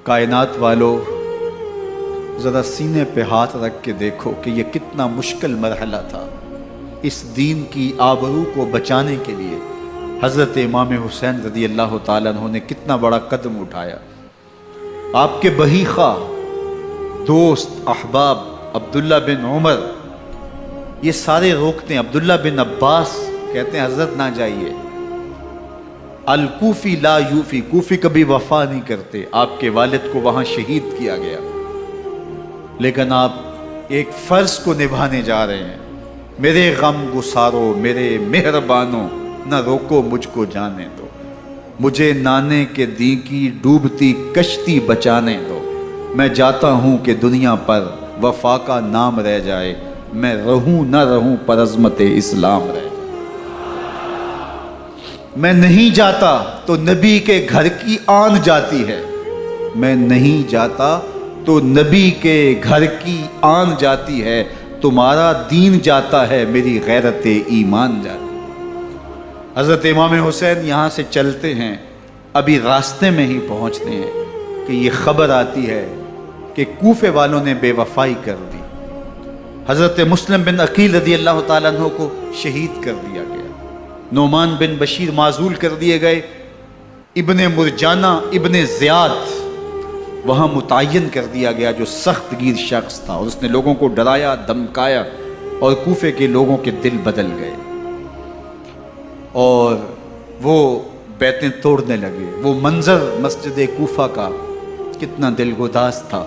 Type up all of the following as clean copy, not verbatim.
کائنات والو، ذرا سینے پہ ہاتھ رکھ کے دیکھو کہ یہ کتنا مشکل مرحلہ تھا۔ اس دین کی آبرو کو بچانے کے لیے حضرت امام حسین رضی اللہ تعالیٰ عنہ نے کتنا بڑا قدم اٹھایا۔ آپ کے بہی خواہ، دوست، احباب عبداللہ بن عمر یہ سارے روکتے ہیں۔ عبداللہ بن عباس کہتے ہیں حضرت نہ جائیے، الکوفی لا یوفی، کوفی کبھی وفا نہیں کرتے۔ آپ کے والد کو وہاں شہید کیا گیا، لیکن آپ ایک فرض کو نبھانے جا رہے ہیں۔ میرے غم گسارو، میرے مہربانوں، نہ روکو مجھ کو جانے دو، مجھے نانے کے دی کی ڈوبتی کشتی بچانے دو۔ میں جاتا ہوں کہ دنیا پر وفا کا نام رہ جائے، میں رہوں نہ رہوں پر عظمت اسلام رہ جائے۔ میں نہیں جاتا تو نبی کے گھر کی آن جاتی ہے، میں نہیں جاتا تو نبی کے گھر کی آن جاتی ہے۔ تمہارا دین جاتا ہے، میری غیرت ایمان جاتی ہے۔ حضرت امام حسین یہاں سے چلتے ہیں، ابھی راستے میں ہی پہنچتے ہیں کہ یہ خبر آتی ہے کہ کوفے والوں نے بے وفائی کر دی۔ حضرت مسلم بن عقیل رضی اللہ تعالیٰ عنہ کو شہید کر دیا گیا، نعمان بن بشیر معزول کر دیے گئے، ابن مرجانہ ابن زیاد وہاں متعین کر دیا گیا جو سخت گیر شخص تھا، اور اس نے لوگوں کو ڈرایا، دھمکایا، اور کوفے کے لوگوں کے دل بدل گئے اور وہ بیتیں توڑنے لگے۔ وہ منظر مسجد کوفہ کا کتنا دلگداز تھا۔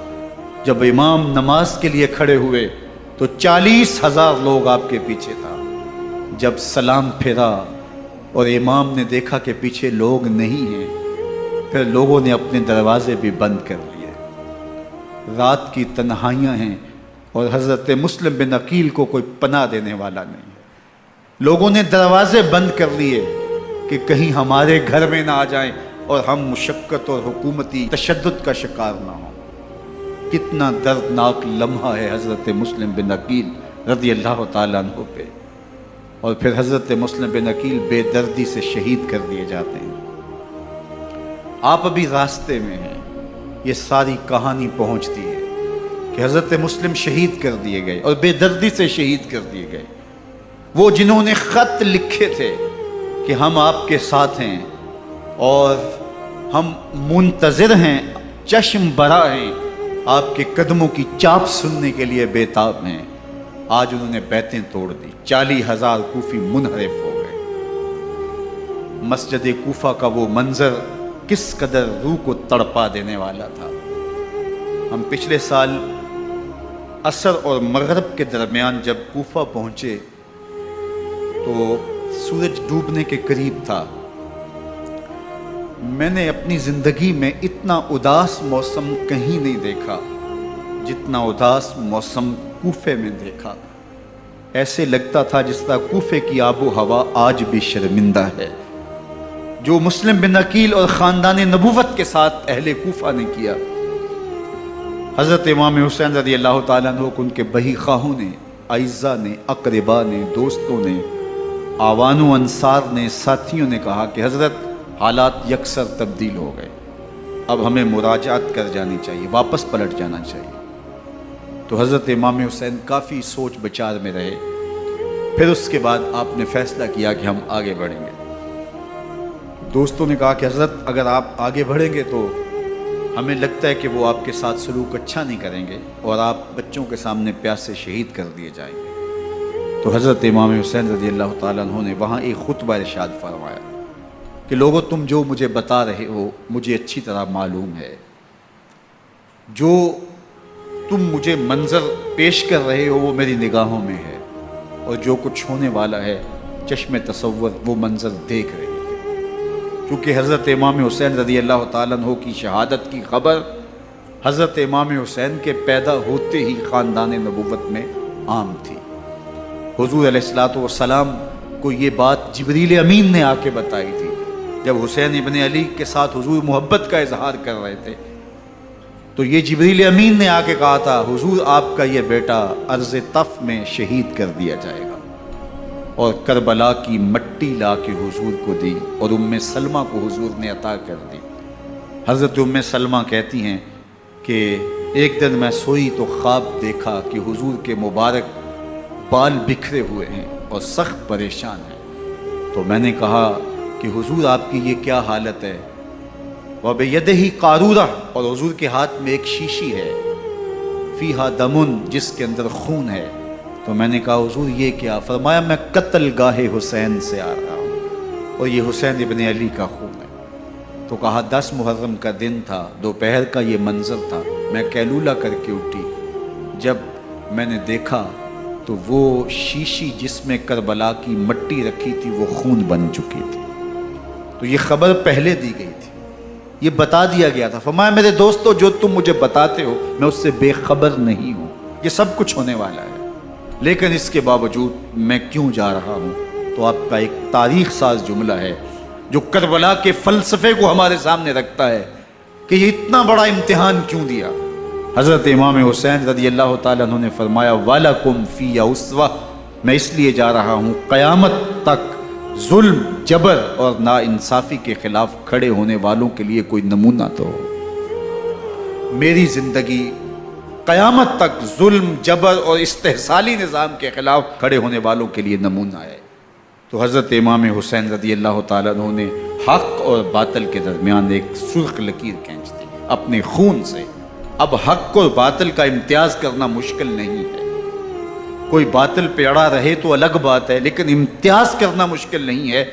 جب امام نماز کے لیے کھڑے ہوئے تو 40,000 لوگ آپ کے پیچھے تھا۔ جب سلام پھیرا اور امام نے دیکھا کہ پیچھے لوگ نہیں ہیں، پھر لوگوں نے اپنے دروازے بھی بند کر لیے۔ رات کی تنہائیاں ہیں اور حضرت مسلم بن عقیل کو کوئی پناہ دینے والا نہیں ہے۔ لوگوں نے دروازے بند کر لیے کہ کہیں ہمارے گھر میں نہ آ جائیں اور ہم مشقت اور حکومتی تشدد کا شکار نہ ہوں۔ کتنا دردناک لمحہ ہے حضرت مسلم بن عقیل رضی اللہ تعالیٰ عنہ پہ، اور پھر حضرت مسلم بن عقیل بے دردی سے شہید کر دیے جاتے ہیں۔ آپ ابھی راستے میں ہیں، یہ ساری کہانی پہنچتی ہے کہ حضرت مسلم شہید کر دیے گئے اور بے دردی سے شہید کر دیے گئے۔ وہ جنہوں نے خط لکھے تھے کہ ہم آپ کے ساتھ ہیں اور ہم منتظر ہیں، چشم برا ہیں، آپ کے قدموں کی چاپ سننے کے لیے بےتاب ہیں، آج انہوں نے بیتیں توڑ دی۔ 40,000 کوفی منحرف ہو گئے۔ مسجد کوفہ کا وہ منظر کس قدر روح کو تڑپا دینے والا تھا۔ ہم پچھلے سال عصر اور مغرب کے درمیان جب کوفہ پہنچے تو سورج ڈوبنے کے قریب تھا۔ میں نے اپنی زندگی میں اتنا اداس موسم کہیں نہیں دیکھا جتنا اداس موسم کوفے میں دیکھا۔ ایسے لگتا تھا جس طرح کوفے کی آب و ہوا آج بھی شرمندہ ہے۔ جو مسلم بن عقیل اور خاندان نبوت کے ساتھ اہل کوفہ نے کیا، حضرت امام حسین رضی اللہ تعالیٰ عنہ کو ان کے بہی خواہوں نے، اعزاء نے، اقربا نے، دوستوں نے، آوان و انصار نے، ساتھیوں نے کہا کہ حضرت حالات یکسر تبدیل ہو گئے، اب ہمیں مراجعت کر جانی چاہیے، واپس پلٹ جانا چاہیے۔ تو حضرت امام حسین کافی سوچ بچار میں رہے۔ پھر اس کے بعد آپ نے فیصلہ کیا کہ ہم آگے بڑھیں گے۔ دوستوں نے کہا کہ حضرت اگر آپ آگے بڑھیں گے تو ہمیں لگتا ہے کہ وہ آپ کے ساتھ سلوک اچھا نہیں کریں گے اور آپ بچوں کے سامنے پیاس سے شہید کر دیے جائیں گے۔ تو حضرت امام حسین رضی اللہ تعالیٰ عنہ نے وہاں ایک خطبہ ارشاد فرمایا کہ لوگوں تم جو مجھے بتا رہے ہو مجھے اچھی طرح معلوم ہے، جو تم مجھے منظر پیش کر رہے ہو وہ میری نگاہوں میں ہے، اور جو کچھ ہونے والا ہے چشم تصور وہ منظر دیکھ رہی ہے۔ کیونکہ حضرت امام حسین رضی اللہ تعالیٰ عنہ کی شہادت کی خبر حضرت امام حسین کے پیدا ہوتے ہی خاندان نبوت میں عام تھی۔ حضور علیہ الصلوۃ والسلام کو یہ بات جبریل امین نے آ کے بتائی تھی جب حسین ابن علی کے ساتھ حضور محبت کا اظہار کر رہے تھے، تو یہ جبریل امین نے آ کے کہا تھا حضور آپ کا یہ بیٹا عرض طف میں شہید کر دیا جائے گا، اور کربلا کی مٹی لا کے حضور کو دی اور ام سلمہ کو حضور نے عطا کر دی۔ حضرت ام سلمہ کہتی ہیں کہ ایک دن میں سوئی تو خواب دیکھا کہ حضور کے مبارک بال بکھرے ہوئے ہیں اور سخت پریشان ہیں۔ تو میں نے کہا کہ حضور آپ کی یہ کیا حالت ہے؟ وَبِيَدِهِ قَارُورَةٌ، اور حضور کے ہاتھ میں ایک شیشی ہے، فِيهَا دَمٌ، جس کے اندر خون ہے۔ تو میں نے کہا حضور یہ کیا؟ فرمایا میں قتل گاہ حسین سے آ رہا ہوں اور یہ حسین ابن علی کا خون ہے۔ تو کہا 10 محرم کا دن تھا، دوپہر کا یہ منظر تھا، میں کیلولہ کر کے اٹھی، جب میں نے دیکھا تو وہ شیشی جس میں کربلا کی مٹی رکھی تھی وہ خون بن چکی تھی۔ تو یہ خبر پہلے دی گئی تھی، یہ بتا دیا گیا تھا۔ فرمایا میرے دوستو جو تم مجھے بتاتے ہو میں اس سے بے خبر نہیں ہوں، یہ سب کچھ ہونے والا ہے، لیکن اس کے باوجود میں کیوں جا رہا ہوں؟ تو آپ کا ایک تاریخ ساز جملہ ہے جو کربلا کے فلسفے کو ہمارے سامنے رکھتا ہے کہ یہ اتنا بڑا امتحان کیوں دیا۔ حضرت امام حسین رضی اللہ تعالیٰ عنہ نے فرمایا وَلَكُمْ فِيَّ أُسْوَةٌ، میں اس لیے جا رہا ہوں قیامت تک ظلم، جبر اور ناانصافی کے خلاف کھڑے ہونے والوں کے لیے کوئی نمونہ تو ہو۔ میری زندگی قیامت تک ظلم، جبر اور استحصالی نظام کے خلاف کھڑے ہونے والوں کے لیے نمونہ ہے۔ تو حضرت امام حسین رضی اللہ تعالیٰ عنہ نے حق اور باطل کے درمیان ایک سرخ لکیر کھینچ دی اپنے خون سے۔ اب حق اور باطل کا امتیاز کرنا مشکل نہیں ہے، کوئی باطل پہ اڑا رہے تو الگ بات ہے، لیکن امتیاز کرنا مشکل نہیں ہے۔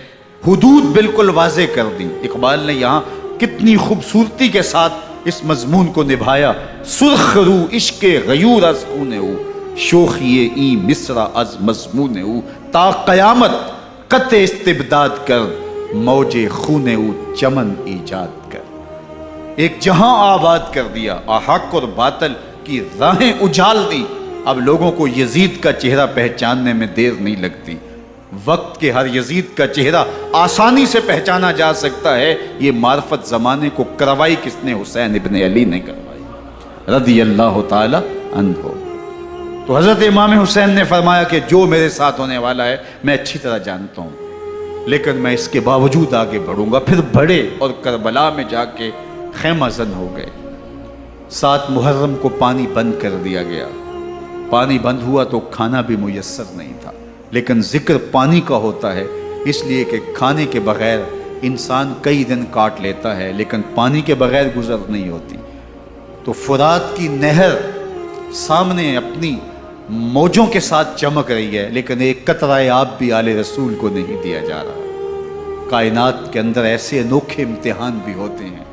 حدود بالکل واضح کر دی۔ اقبال نے یہاں کتنی خوبصورتی کے ساتھ اس مضمون کو نبھایا۔ سرخ رو عشق غیور از خون او، شوخی ای مصرع از مضمون او، تا قیامت قطع استبداد کر، موج خون او چمن ایجاد کر۔ ایک جہاں آباد کر دیا، حق اور باطل کی راہیں اجال دی۔ اب لوگوں کو یزید کا چہرہ پہچاننے میں دیر نہیں لگتی، وقت کے ہر یزید کا چہرہ آسانی سے پہچانا جا سکتا ہے۔ یہ معرفت زمانے کو کروائی کس نے؟ حسین ابن علی نے کروائی رضی اللہ تعالی عنہ۔ تو حضرت امام حسین نے فرمایا کہ جو میرے ساتھ ہونے والا ہے میں اچھی طرح جانتا ہوں، لیکن میں اس کے باوجود آگے بڑھوں گا۔ پھر بڑھے اور کربلا میں جا کے خیمہ زن ہو گئے۔ 7 محرم کو پانی بند کر دیا گیا۔ پانی بند ہوا تو کھانا بھی میسر نہیں تھا، لیکن ذکر پانی کا ہوتا ہے اس لیے کہ کھانے کے بغیر انسان کئی دن کاٹ لیتا ہے، لیکن پانی کے بغیر گزر نہیں ہوتی۔ تو فرات کی نہر سامنے اپنی موجوں کے ساتھ چمک رہی ہے، لیکن ایک قطرہ آب بھی آل رسول کو نہیں دیا جا رہا۔ کائنات کے اندر ایسے انوکھے امتحان بھی ہوتے ہیں۔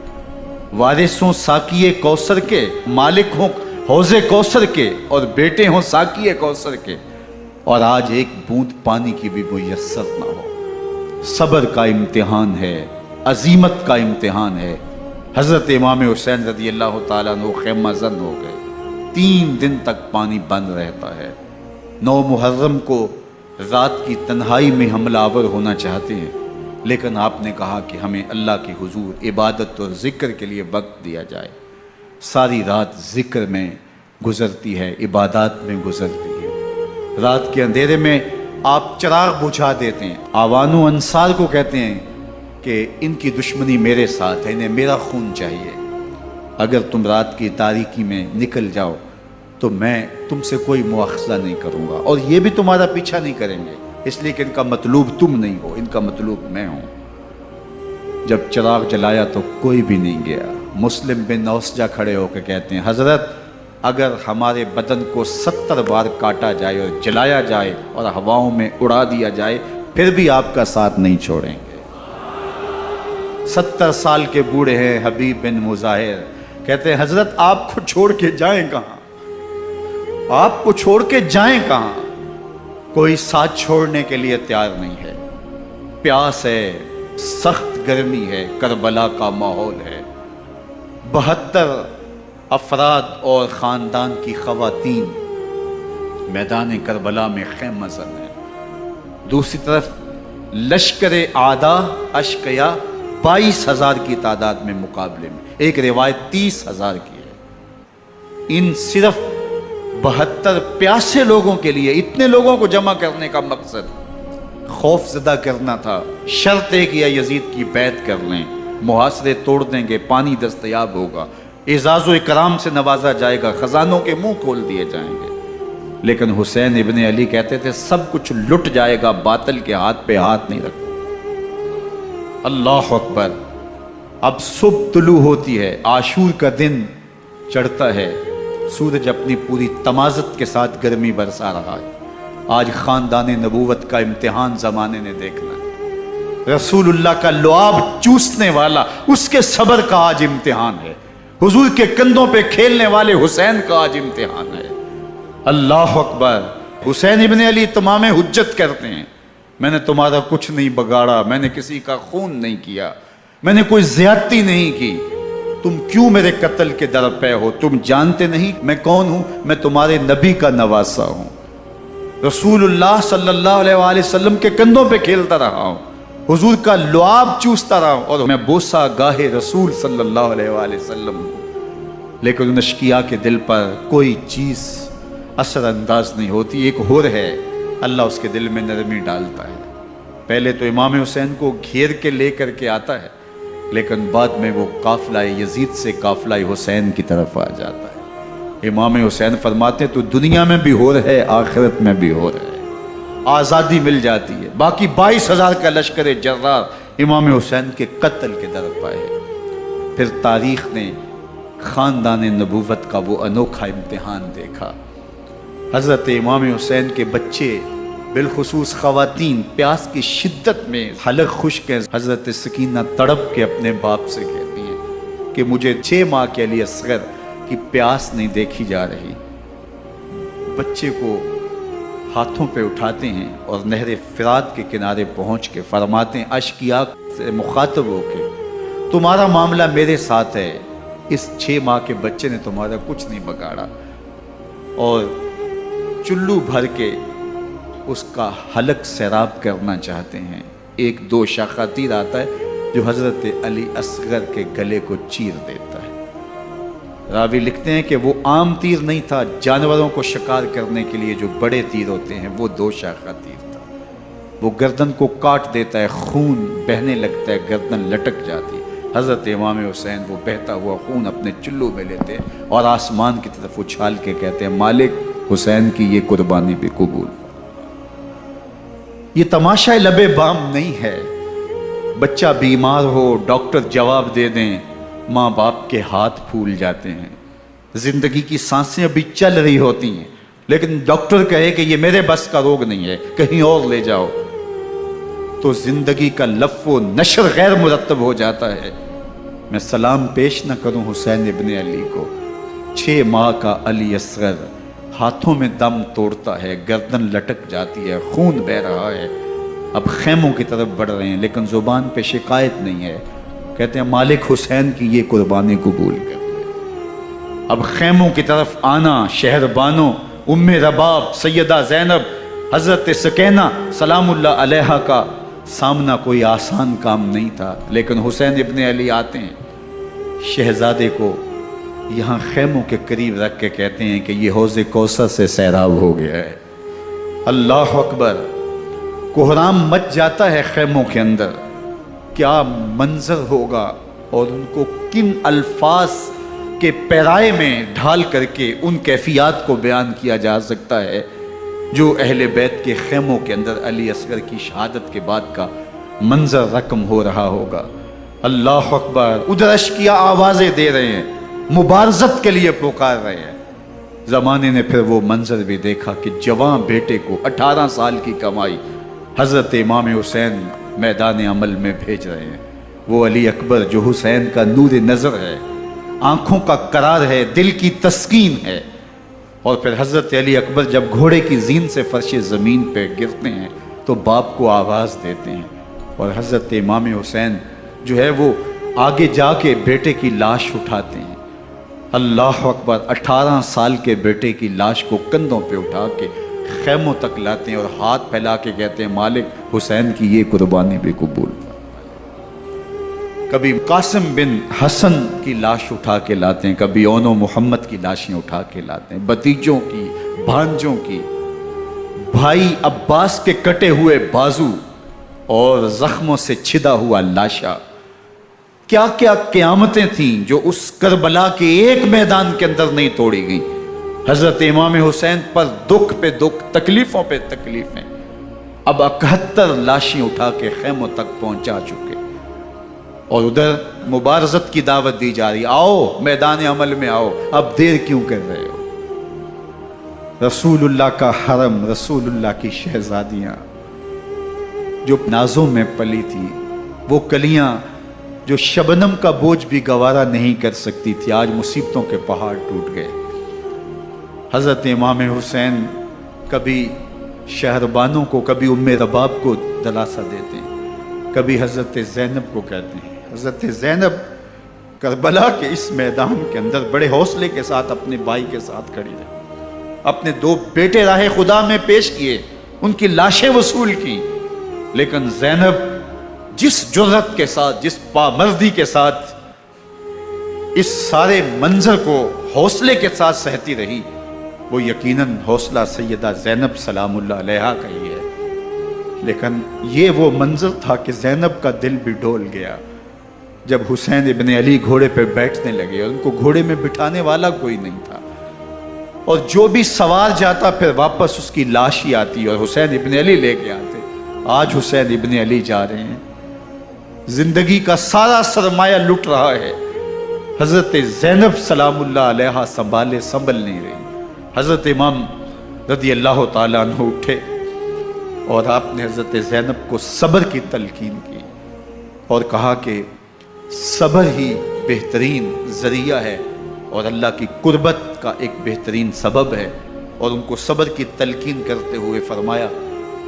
وارث ہوں ساقی کوثر کے، مالک ہوں حوض کوثر کے، اور بیٹے ہوں ساقی کوثر کے، اور آج ایک بوند پانی کی بھی میسر نہ ہو۔ صبر کا امتحان ہے، عزیمت کا امتحان ہے۔ حضرت امام حسین رضی اللہ تعالیٰ عنہ خیمہ زن ہو گئے۔ 3 دن تک پانی بند رہتا ہے۔ 9 محرم کو رات کی تنہائی میں حملہ آور ہونا چاہتے ہیں، لیکن آپ نے کہا کہ ہمیں اللہ کے حضور عبادت اور ذکر کے لیے وقت دیا جائے۔ ساری رات ذکر میں گزرتی ہے، عبادات میں گزرتی ہے۔ رات کے اندھیرے میں آپ چراغ بجھا دیتے ہیں۔ آوان و انصار کو کہتے ہیں کہ ان کی دشمنی میرے ساتھ ہے، انہیں میرا خون چاہیے۔ اگر تم رات کی تاریکی میں نکل جاؤ تو میں تم سے کوئی مواخذہ نہیں کروں گا، اور یہ بھی تمہارا پیچھا نہیں کریں گے، اس لیے کہ ان کا مطلوب تم نہیں ہو، ان کا مطلوب میں ہوں۔ جب چراغ جلایا تو کوئی بھی نہیں گیا۔ مسلم بن نوسجہ کھڑے ہو کے کہتے ہیں حضرت اگر ہمارے بدن کو 70 بار کاٹا جائے اور جلایا جائے اور ہواؤں میں اڑا دیا جائے پھر بھی آپ کا ساتھ نہیں چھوڑیں گے۔ 70 سال کے بوڑھے ہیں حبیب بن مظاہر، کہتے ہیں حضرت آپ کو چھوڑ کے جائیں کہاں، آپ کو چھوڑ کے جائیں کہاں؟ کوئی ساتھ چھوڑنے کے لیے تیار نہیں ہے۔ پیاس ہے، سخت گرمی ہے، کربلا کا ماحول ہے، 72 افراد اور خاندان کی خواتین میدان کربلا میں خیمہ زن ہیں۔ دوسری طرف لشکر اعداء اشقیا 22,000 کی تعداد میں مقابلے میں، ایک روایت 30,000 کی ہے۔ ان صرف 72 پیاسے لوگوں کے لیے اتنے لوگوں کو جمع کرنے کا مقصد خوف زدہ کرنا تھا۔ شرط ہے کہ یا یزید کی بیعت کر لیں محاصرے توڑ دیں گے، پانی دستیاب ہوگا، اعزاز و اکرام سے نوازا جائے گا، خزانوں کے منہ کھول دیے جائیں گے۔ لیکن حسین ابن علی کہتے تھے سب کچھ لٹ جائے گا، باطل کے ہاتھ پہ ہاتھ نہیں رکھو۔ اللہ اکبر۔ اب صبح طلوع ہوتی ہے، عاشور کا دن چڑھتا ہے، سورج اپنی پوری تمازت کے ساتھ گرمی برسا رہا ہے۔ آج خاندان نبوت کا امتحان زمانے نے دیکھنا ہے۔ رسول اللہ کا لعاب چوسنے والا، اس کے صبر کا آج امتحان ہے۔ حضور کے کندھوں پہ کھیلنے والے حسین کا آج امتحان ہے۔ اللہ اکبر۔ حسین ابن علی تمام حجت کرتے ہیں، میں نے تمہارا کچھ نہیں بگاڑا، میں نے کسی کا خون نہیں کیا، میں نے کوئی زیادتی نہیں کی، تم کیوں میرے قتل کے در پہ ہو؟ تم جانتے نہیں میں کون ہوں؟ میں تمہارے نبی کا نواسا ہوں، رسول اللہ صلی اللہ علیہ وآلہ وسلم کے کندھوں پہ کھیلتا رہا ہوں، حضور کا لعاب چوستا رہا ہوں، اور میں بوسہ گاہ رسول صلی اللہ علیہ وآلہ وسلم ہوں۔ لیکن ان اشقیاء کے دل پر کوئی چیز اثر انداز نہیں ہوتی۔ ایک ہور ہے، اللہ اس کے دل میں نرمی ڈالتا ہے۔ پہلے تو امام حسین کو گھیر کے لے کر کے آتا ہے، لیکن بعد میں وہ قافلہ یزید سے قافلہ حسین کی طرف آ جاتا ہے۔ امام حسین فرماتے ہیں تو دنیا میں بھی ہور ہے، آخرت میں بھی ہور ہے، آزادی مل جاتی ہے۔ باقی 22,000 کا لشکر جرار امام حسین کے قتل کے در پائے۔ پھر تاریخ نے خاندان نبوت کا وہ انوکھا امتحان دیکھا۔ حضرت امام حسین کے بچے، بالخصوص خواتین، پیاس کی شدت میں حلق خشک ہیں۔ حضرت سکینہ تڑپ کے اپنے باپ سے کہتی ہیں کہ مجھے 6 ماہ کے علی اصغر کی پیاس نہیں دیکھی جا رہی۔ بچے کو ہاتھوں پہ اٹھاتے ہیں اور نہر فرات کے کنارے پہنچ کے فرماتے ہیں اشقیاء سے مخاطب ہو کے، تمہارا معاملہ میرے ساتھ ہے، اس 6 ماہ کے بچے نے تمہارا کچھ نہیں بگاڑا، اور چلو بھر کے اس کا حلق سیراب کرنا چاہتے ہیں۔ ایک 2 شاخہ تیر آتا ہے جو حضرت علی اصغر کے گلے کو چیر دیتا ہے۔ راوی لکھتے ہیں کہ وہ عام تیر نہیں تھا، جانوروں کو شکار کرنے کے لیے جو بڑے تیر ہوتے ہیں وہ 2 شاخہ تیر تھا۔ وہ گردن کو کاٹ دیتا ہے، خون بہنے لگتا ہے، گردن لٹک جاتی۔ حضرت امام حسین وہ بہتا ہوا خون اپنے چلو میں لیتے ہیں اور آسمان کی طرف اچھال کے کہتے ہیں مالک حسین کی یہ قربانی بھی قبول۔ یہ تماشا لبے بام نہیں ہے، بچہ بیمار ہو، ڈاکٹر جواب دے دیں، ماں باپ کے ہاتھ پھول جاتے ہیں، زندگی کی سانسیں ابھی چل رہی ہوتی ہیں، لیکن ڈاکٹر کہے کہ یہ میرے بس کا روگ نہیں ہے، کہیں اور لے جاؤ، تو زندگی کا لف و نشر غیر مرتب ہو جاتا ہے۔ میں سلام پیش نہ کروں حسین ابن علی کو، 6 ماہ کا علی اصغر ہاتھوں میں دم توڑتا ہے، گردن لٹک جاتی ہے، خون بہہ رہا ہے۔ اب خیموں کی طرف بڑھ رہے ہیں، لیکن زبان پہ شکایت نہیں ہے، کہتے ہیں مالک حسین کی یہ قربانی قبول کر لے۔ اب خیموں کی طرف آنا، شہر بانو، ام رباب، سیدہ زینب، حضرت سکینہ سلام اللہ علیہا کا سامنا کوئی آسان کام نہیں تھا، لیکن حسین ابن علی آتے ہیں، شہزادے کو یہاں خیموں کے قریب رکھ کے کہتے ہیں کہ یہ حوض کوثر سے سیراب ہو گیا ہے۔ اللہ اکبر۔ کوہرام مچ جاتا ہے خیموں کے اندر، کیا منظر ہوگا، اور ان کو کن الفاظ کے پیرائے میں ڈھال کر کے ان کیفیات کو بیان کیا جا سکتا ہے جو اہل بیت کے خیموں کے اندر علی اصغر کی شہادت کے بعد کا منظر رقم ہو رہا ہوگا۔ اللہ اکبر۔ ادھر اشقیاء آوازیں دے رہے ہیں، مبارزت کے لیے پکار رہے ہیں۔ زمانے نے پھر وہ منظر بھی دیکھا کہ جوان بیٹے کو 18 سال کی کمائی حضرت امام حسین میدان عمل میں بھیج رہے ہیں۔ وہ علی اکبر جو حسین کا نور نظر ہے، آنکھوں کا قرار ہے، دل کی تسکین ہے۔ اور پھر حضرت علی اکبر جب گھوڑے کی زین سے فرش زمین پہ گرتے ہیں تو باپ کو آواز دیتے ہیں، اور حضرت امام حسین جو ہے وہ آگے جا کے بیٹے کی لاش اٹھاتے ہیں۔ اللہ اکبر۔ 18 سال کے بیٹے کی لاش کو کندھوں پہ اٹھا کے خیموں تک لاتے ہیں اور ہاتھ پھیلا کے کہتے ہیں مالک حسین کی یہ قربانی بھی قبول۔ کبھی قاسم بن حسن کی لاش اٹھا کے لاتے ہیں، کبھی اون و محمد کی لاشیں اٹھا کے لاتے ہیں، بتیجوں کی، بھانجوں کی، بھائی عباس کے کٹے ہوئے بازو اور زخموں سے چھدا ہوا لاشا، کیا کیا قیامتیں تھیں جو اس کربلا کے ایک میدان کے اندر نہیں توڑی گئیں۔ حضرت امام حسین پر دکھ پہ دکھ، تکلیفوں پہ تکلیفیں، اب 71 لاشیں اٹھا کے خیموں تک پہنچا چکے، اور ادھر مبارزت کی دعوت دی جا رہی، آؤ میدان عمل میں آؤ، اب دیر کیوں کر رہے ہو؟ رسول اللہ کا حرم، رسول اللہ کی شہزادیاں جو نازوں میں پلی تھی، وہ کلیاں جو شبنم کا بوجھ بھی گوارا نہیں کر سکتی تھی، آج مصیبتوں کے پہاڑ ٹوٹ گئے۔ حضرت امام حسین کبھی شہربانوں کو، کبھی ام رباب کو دلاسا دیتے ہیں، کبھی حضرت زینب کو کہتے ہیں۔ حضرت زینب کربلا کے اس میدان کے اندر بڑے حوصلے کے ساتھ اپنے بھائی کے ساتھ کھڑی رہی، اپنے 2 بیٹے راہ خدا میں پیش کیے، ان کی لاشیں وصول کی، لیکن زینب جس جرأت کے ساتھ، جس پامردی کے ساتھ اس سارے منظر کو حوصلے کے ساتھ سہتی رہی، وہ یقیناً حوصلہ سیدہ زینب سلام اللہ علیہا کا ہی ہے۔ لیکن یہ وہ منظر تھا کہ زینب کا دل بھی ڈول گیا جب حسین ابن علی گھوڑے پہ بیٹھنے لگے، اور ان کو گھوڑے میں بٹھانے والا کوئی نہیں تھا، اور جو بھی سوار جاتا پھر واپس اس کی لاش ہی آتی اور حسین ابن علی لے کے آتے۔ آج حسین ابن علی جا رہے ہیں، زندگی کا سارا سرمایہ لٹ رہا ہے، حضرت زینب سلام اللہ علیہا سنبھل نہیں رہی۔ حضرت امام رضی اللہ تعالیٰ عنہ اٹھے اور آپ نے حضرت زینب کو صبر کی تلقین کی اور کہا کہ صبر ہی بہترین ذریعہ ہے اور اللہ کی قربت کا ایک بہترین سبب ہے، اور ان کو صبر کی تلقین کرتے ہوئے فرمایا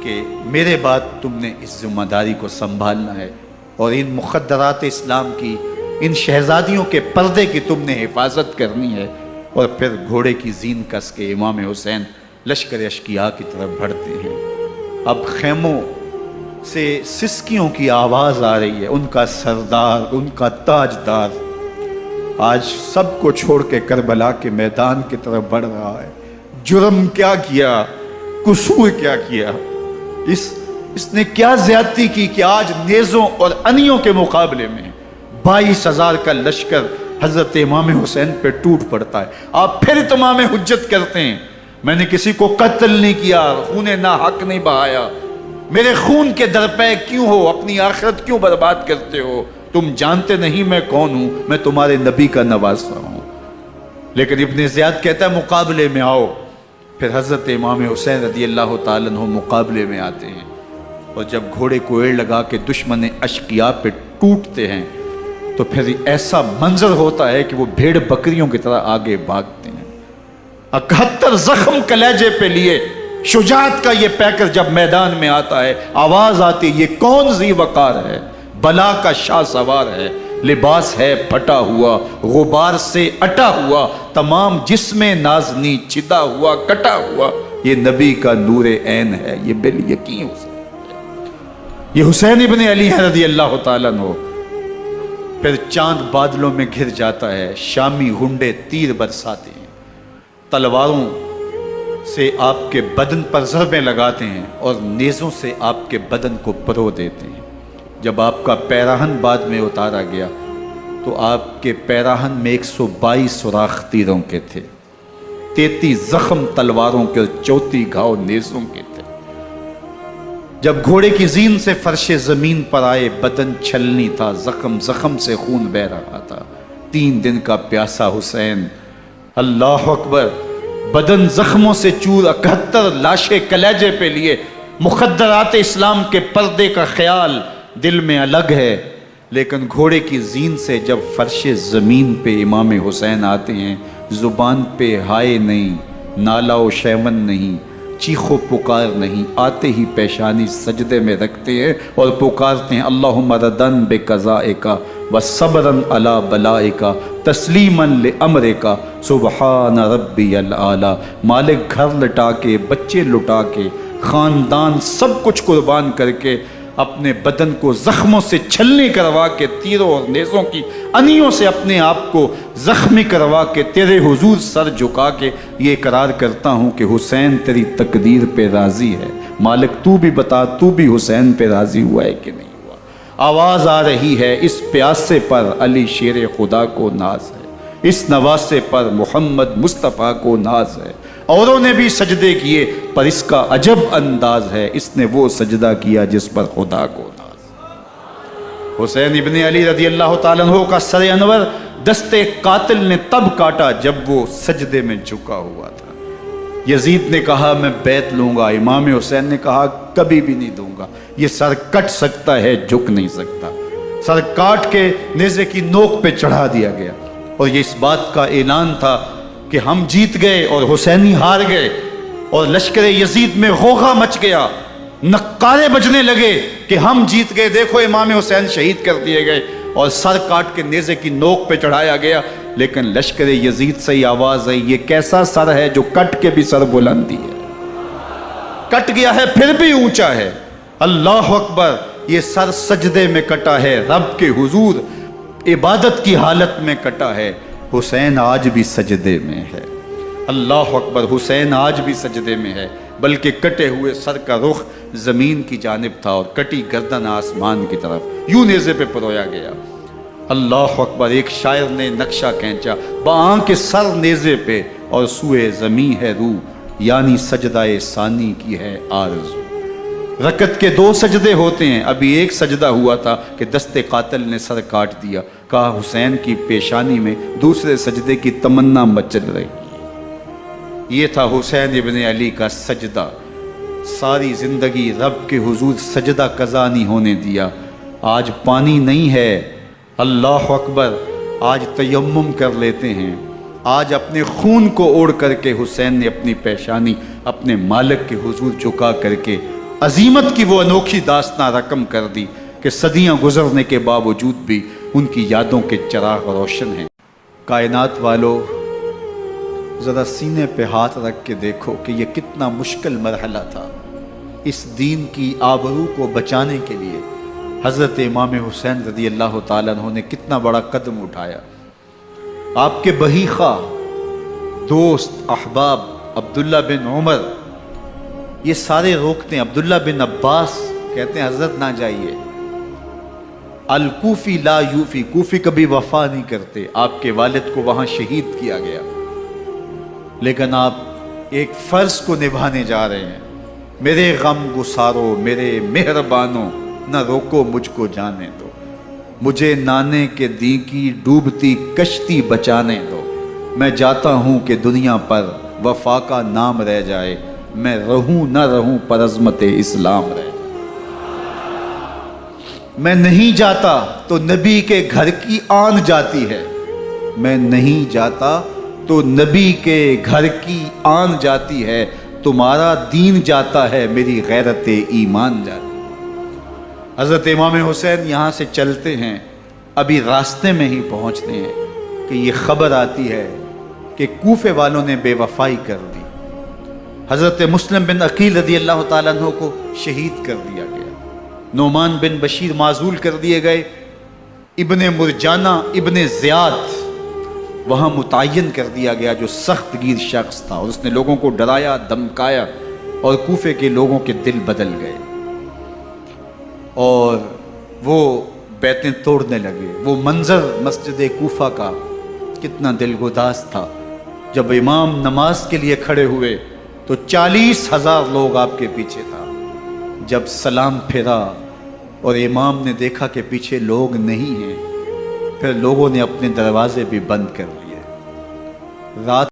کہ میرے بعد تم نے اس ذمہ داری کو سنبھالنا ہے، اور ان مخدرات اسلام کی، ان شہزادیوں کے پردے کی تم نے حفاظت کرنی ہے۔ اور پھر گھوڑے کی زین کس کے امام حسین لشکر اشقیاء کی طرف بڑھتے ہیں۔ اب خیموں سے سسکیوں کی آواز آ رہی ہے، ان کا سردار، ان کا تاجدار آج سب کو چھوڑ کے کربلا کے میدان کی طرف بڑھ رہا ہے۔ جرم کیا کیا، قصور کیا کیا، اس نے کیا زیادتی کی کہ آج نیزوں اور انیوں کے مقابلے میں 22,000 کا لشکر حضرت امام حسین پہ ٹوٹ پڑتا ہے۔ آپ پھر اتمام حجت کرتے ہیں، میں نے کسی کو قتل نہیں کیا، خون ناحق نہیں بہایا، میرے خون کے درپے کیوں ہو، اپنی آخرت کیوں برباد کرتے ہو؟ تم جانتے نہیں میں کون ہوں، میں تمہارے نبی کا نواسا ہوں۔ لیکن ابن زیاد کہتا ہے مقابلے میں آؤ۔ پھر حضرت امام حسین رضی اللہ تعالیٰ عنہ مقابلے میں آتے ہیں، اور جب گھوڑے کو ایڑ لگا کے دشمن اشقیاء پہ ٹوٹتے ہیں تو پھر ایسا منظر ہوتا ہے کہ وہ بھیڑ بکریوں کی طرح آگے بھاگتے ہیں۔ 71 زخم کلیجے پہ لیے شجاعت کا یہ پیکر جب میدان میں آتا ہے، آواز آتی، یہ کون ذی وقار ہے، بلا کا شاہ سوار ہے، لباس ہے پھٹا ہوا، غبار سے اٹا ہوا، تمام جسم نازنی چدا ہوا کٹا ہوا، یہ نبی کا نور عین ہے، یہ بالیقین یہ حسین ابن علی ہے رضی اللہ تعالیٰ عنہ۔ پھر چاند بادلوں میں گھر جاتا ہے، شامی غنڈے تیر برساتے ہیں، تلواروں سے آپ کے بدن پر ضربیں لگاتے ہیں اور نیزوں سے آپ کے بدن کو پرو دیتے ہیں۔ جب آپ کا پیراہن بعد میں اتارا گیا تو آپ کے پیراہن میں 122 سوراخ تیروں کے تھے، 33 زخم تلواروں کے اور 34 گھاؤ نیزوں کے تھے۔ جب گھوڑے کی زین سے فرش زمین پر آئے، بدن چھلنی تھا، زخم سے خون بہ رہا تھا، 3 دن کا پیاسا حسین، اللہ اکبر، بدن زخموں سے چور، 71 لاشیں کلیجے پہ لیے، مخدرات اسلام کے پردے کا خیال دل میں الگ ہے، لیکن گھوڑے کی زین سے جب فرش زمین پہ امام حسین آتے ہیں، زبان پہ ہائے نہیں، نالا و شیون نہیں، چیخ و پکار نہیں، آتے ہی پیشانی سجدے میں رکھتے ہیں اور پکارتے ہیں اللہم ردن بقضائک وصبرن علی بلائک تسلیما لامرک سبحان ربی العالی۔ مالک گھر لٹا کے، بچے لٹا کے، خاندان سب کچھ قربان کر کے، اپنے بدن کو زخموں سے چھلنی کروا کے، تیروں اور نیزوں کی انیوں سے اپنے آپ کو زخمی کروا کے، تیرے حضور سر جھکا کے یہ اقرار کرتا ہوں کہ حسین تیری تقدیر پہ راضی ہے۔ مالک تو بھی بتا، تو بھی حسین پہ راضی ہوا ہے کہ نہیں ہوا؟ آواز آ رہی ہے اس پیاسے پر علی شیر خدا کو ناز ہے، اس نواسے پر محمد مصطفیٰ کو ناز ہے۔ اوروں نے بھی سجدے کیے پر اس کا عجب انداز ہے، اس نے وہ سجدہ کیا جس پر خدا کو ناز ہے۔ حسین ابن علی رضی اللہ تعالیٰ عنہ کا سر انور دستے قاتل نے تب کاٹا جب وہ سجدے میں جھکا ہوا تھا۔ یزید نے کہا میں بیعت لوں گا، امام حسین نے کہا کبھی بھی نہیں دوں گا، یہ سر کٹ سکتا ہے جھک نہیں سکتا۔ سر کاٹ کے نیزے کی نوک پہ چڑھا دیا گیا، اور یہ اس بات کا اعلان تھا کہ ہم جیت گئے اور حسینی ہار گئے، اور لشکر یزید میں غوغا مچ گیا، نقارے بجنے لگے کہ ہم جیت گئے، دیکھو امام حسین شہید کر دیے گئے، اور سر کاٹ کے نیزے کی نوک پہ چڑھایا گیا۔ لیکن لشکر یزید سے ہی آواز آئی یہ کیسا سر ہے جو کٹ کے بھی سر بلندی ہے، کٹ گیا ہے پھر بھی اونچا ہے۔ اللہ اکبر، یہ سر سجدے میں کٹا ہے، رب کے حضور عبادت کی حالت میں کٹا ہے۔ حسین آج بھی سجدے میں ہے، اللہ اکبر، حسین آج بھی سجدے میں ہے، بلکہ کٹے ہوئے سر کا رخ زمین کی جانب تھا اور کٹی گردن آسمان کی طرف، یوں نیزے پہ پرویا گیا۔ اللہ اکبر، ایک شاعر نے نقشہ کھینچا، بآنکھ سر نیزے پہ اور سوئے زمیں ہے روح، یعنی سجدہ ثانی کی ہے آرزو۔ رکعت کے 2 سجدے ہوتے ہیں، ابھی ایک سجدہ ہوا تھا کہ دستے قاتل نے سر کاٹ دیا، کہا حسین کی پیشانی میں دوسرے سجدے کی تمنا مچل رہی۔ یہ تھا حسین ابن علی کا سجدہ، ساری زندگی رب کے حضور سجدہ قضا نہیں ہونے دیا۔ آج پانی نہیں ہے، اللہ اکبر، آج تیمم کر لیتے ہیں، آج اپنے خون کو اوڑھ کر کے حسین نے اپنی پیشانی اپنے مالک کے حضور جھکا کر کے عظیمت کی وہ انوکھی داستان رقم کر دی کہ صدیاں گزرنے کے باوجود بھی ان کی یادوں کے چراغ روشن ہیں۔ کائنات والو، ذرا سینے پہ ہاتھ رکھ کے دیکھو کہ یہ کتنا مشکل مرحلہ تھا۔ اس دین کی آبرو کو بچانے کے لیے حضرت امام حسین رضی اللہ تعالیٰ عنہ نے کتنا بڑا قدم اٹھایا۔ آپ کے بہی خواہ، دوست، احباب عبداللہ بن عمر یہ سارے روکتے ہیں، عبداللہ بن عباس کہتے ہیں حضرت نہ جائیے، الکوفی لا یوفی، کوفی کبھی وفا نہیں کرتے، آپ کے والد کو وہاں شہید کیا گیا، لیکن آپ ایک فرض کو نبھانے جا رہے ہیں۔ میرے غم گسارو، میرے مہربانوں، نہ روکو مجھ کو جانے دو، مجھے نانے کے دی کی ڈوبتی کشتی بچانے دو، میں جاتا ہوں کہ دنیا پر وفا کا نام رہ جائے، میں رہوں نہ رہوں پر عظمت اسلام رہ جائے۔ میں نہیں جاتا تو نبی کے گھر کی آن جاتی ہے، میں نہیں جاتا تو نبی کے گھر کی آن جاتی ہے، تمہارا دین جاتا ہے میری غیرت ایمان جاتی ہے۔ حضرت امام حسین یہاں سے چلتے ہیں، ابھی راستے میں ہی پہنچتے ہیں کہ یہ خبر آتی ہے کہ کوفے والوں نے بے وفائی کر دی، حضرت مسلم بن عقیل رضی اللہ تعالیٰ عنہ کو شہید کر دیا گیا، نعمان بن بشیر معزول کر دیے گئے، ابن مرجانہ ابن زیاد وہاں متعین کر دیا گیا جو سخت گیر شخص تھا، اور اس نے لوگوں کو ڈرایا دھمکایا، اور کوفے کے لوگوں کے دل بدل گئے اور وہ بیتیں توڑنے لگے۔ وہ منظر مسجد کوفہ کا کتنا دل گداز تھا، جب امام نماز کے لیے کھڑے ہوئے تو 40,000 لوگ آپ کے پیچھے تھا۔ جب سلام پھیرا اور امام نے دیکھا کہ پیچھے لوگ نہیں ہیں، پھر لوگوں نے اپنے دروازے بھی بند کر لیے۔ رات